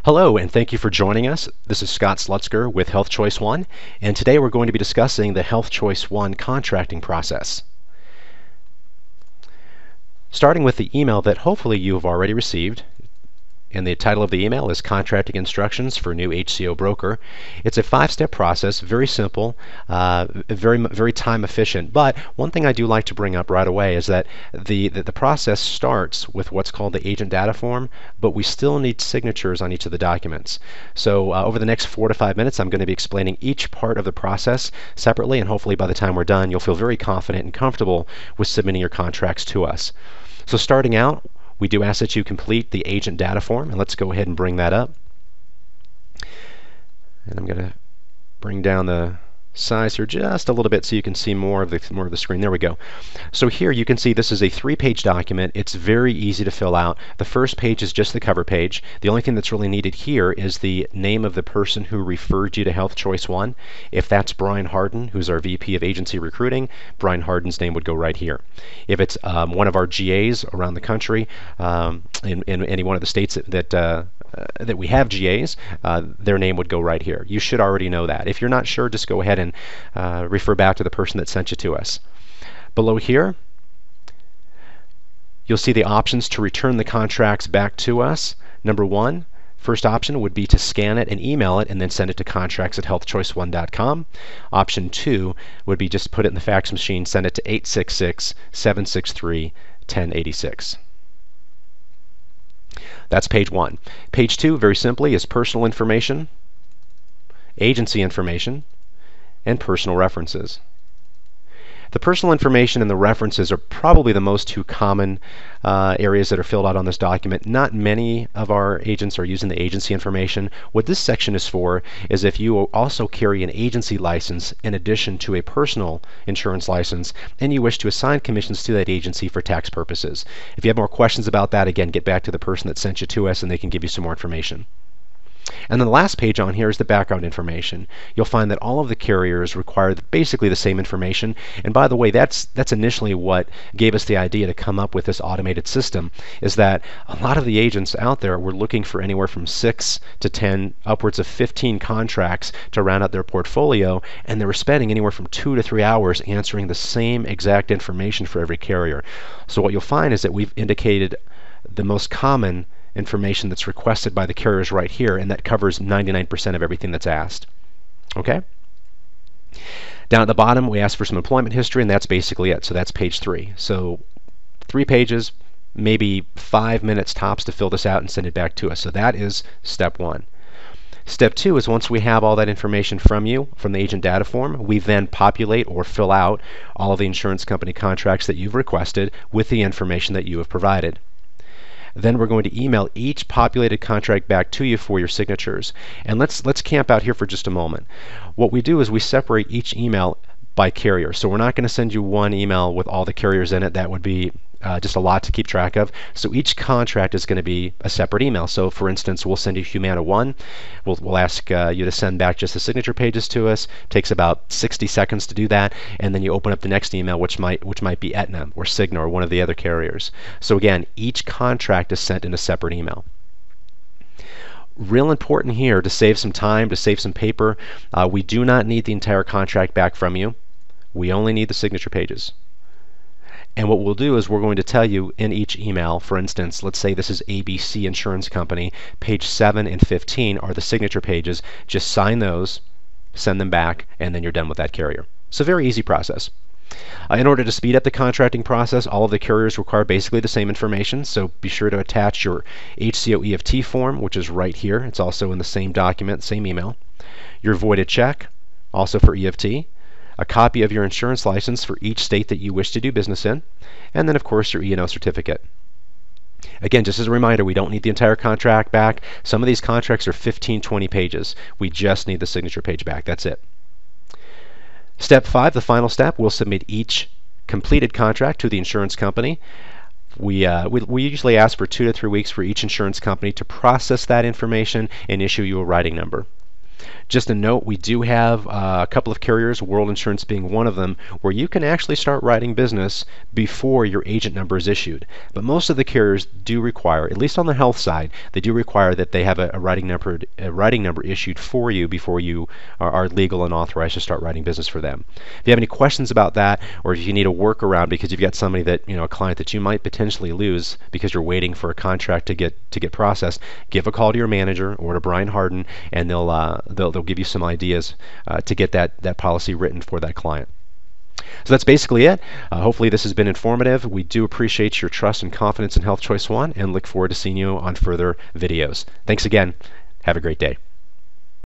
Hello, and thank you for joining us. This is Scott Slutzker with Health Choice One, and today we're going to be discussing the Health Choice One contracting process. Starting with the email that hopefully you have already received, and the title of the email is Contracting Instructions for New HCO Broker. It's a 5-step process, very simple, very time efficient. But one thing I do like to bring up right away is that the process starts with what's called the agent data form, but we still need signatures on each of the documents. So over the next 4 to 5 minutes, I'm going to be explaining each part of the process separately, and hopefully by the time we're done, you'll feel very confident and comfortable with submitting your contracts to us. So starting out, we do ask that you complete the agent data form, and let's go ahead and bring that up. And I'm going to bring down the size here just a little bit so you can see more of the screen. There we go. So here you can see this is a 3-page document. It's very easy to fill out. The first page is just the cover page. The only thing that's really needed here is the name of the person who referred you to Health Choice One. If that's Brian Harden, who's our VP of Agency Recruiting, Brian Harden's name would go right here. If it's one of our GAs around the country, in any one of the states that we have GAs, their name would go right here. You should already know that. If you're not sure, just go ahead and refer back to the person that sent you to us. Below here, you'll see the options to return the contracts back to us. Number 1, first option would be to scan it and email it and then send it to contracts@healthchoiceone.com. Option 2 would be just put it in the fax machine, send it to 866-763-1086. That's page 1. Page 2, very simply, is personal information, agency information, and personal references. The personal information and the references are probably the most two common areas that are filled out on this document. Not many of our agents are using the agency information. What this section is for is if you also carry an agency license in addition to a personal insurance license and you wish to assign commissions to that agency for tax purposes. If you have more questions about that, again, get back to the person that sent you to us and they can give you some more information. And then the last page on here is the background information. You'll find that all of the carriers require basically the same information. And by the way, that's initially what gave us the idea to come up with this automated system, is that a lot of the agents out there were looking for anywhere from 6 to 10, upwards of 15 contracts to round out their portfolio, and they were spending anywhere from 2 to 3 hours answering the same exact information for every carrier. So what you'll find is that we've indicated the most common information that's requested by the carriers right here, and that covers 99% of everything that's asked. Okay? Down at the bottom, we ask for some employment history, and that's basically it. So that's page 3. So 3 pages, maybe 5 minutes tops to fill this out and send it back to us. So that is step 1. Step 2 is once we have all that information from you, from the agent data form, we then populate or fill out all of the insurance company contracts that you've requested with the information that you have provided. Then we're going to email each populated contract back to you for your signatures. And let's camp out here for just a moment. What we do is we separate each email by carrier. So we're not going to send you one email with all the carriers in it. That would be just a lot to keep track of. So each contract is going to be a separate email. So for instance, we'll send you Humana 1. We'll ask you to send back just the signature pages to us. It takes about 60 seconds to do that, and then you open up the next email, which might be Aetna or Cigna or one of the other carriers. So again, each contract is sent in a separate email. Real important here, to save some time, to save some paper, we do not need the entire contract back from you. We only need the signature pages. And what we'll do is we're going to tell you in each email, for instance, let's say this is ABC Insurance Company, page 7 and 15 are the signature pages. Just sign those, send them back, and then you're done with that carrier. So very easy process. In order to speed up the contracting process, all of the carriers require basically the same information, so be sure to attach your HCO EFT form, which is right here. It's also in the same document, same email. Your voided check, also for EFT. A copy of your insurance license for each state that you wish to do business in, and then of course your E&O certificate. Again, just as a reminder, we don't need the entire contract back. Some of these contracts are 15, 20 pages. We just need the signature page back. That's it. Step 5, the final step, we'll submit each completed contract to the insurance company. We usually ask for 2 to 3 weeks for each insurance company to process that information and issue you a writing number. Just a note, we do have a couple of carriers, World Insurance being one of them, where you can actually start writing business before your agent number is issued. But most of the carriers do require, at least on the health side, they do require that they have a writing number issued for you before you are legal and authorized to start writing business for them. If you have any questions about that, or if you need a workaround because you've got somebody that, a client that you might potentially lose because you're waiting for a contract to get processed, give a call to your manager or to Brian Harden, and they'll give you some ideas to get that policy written for that client. So that's basically it. Hopefully this has been informative. We do appreciate your trust and confidence in Health Choice One and look forward to seeing you on further videos. Thanks again. Have a great day.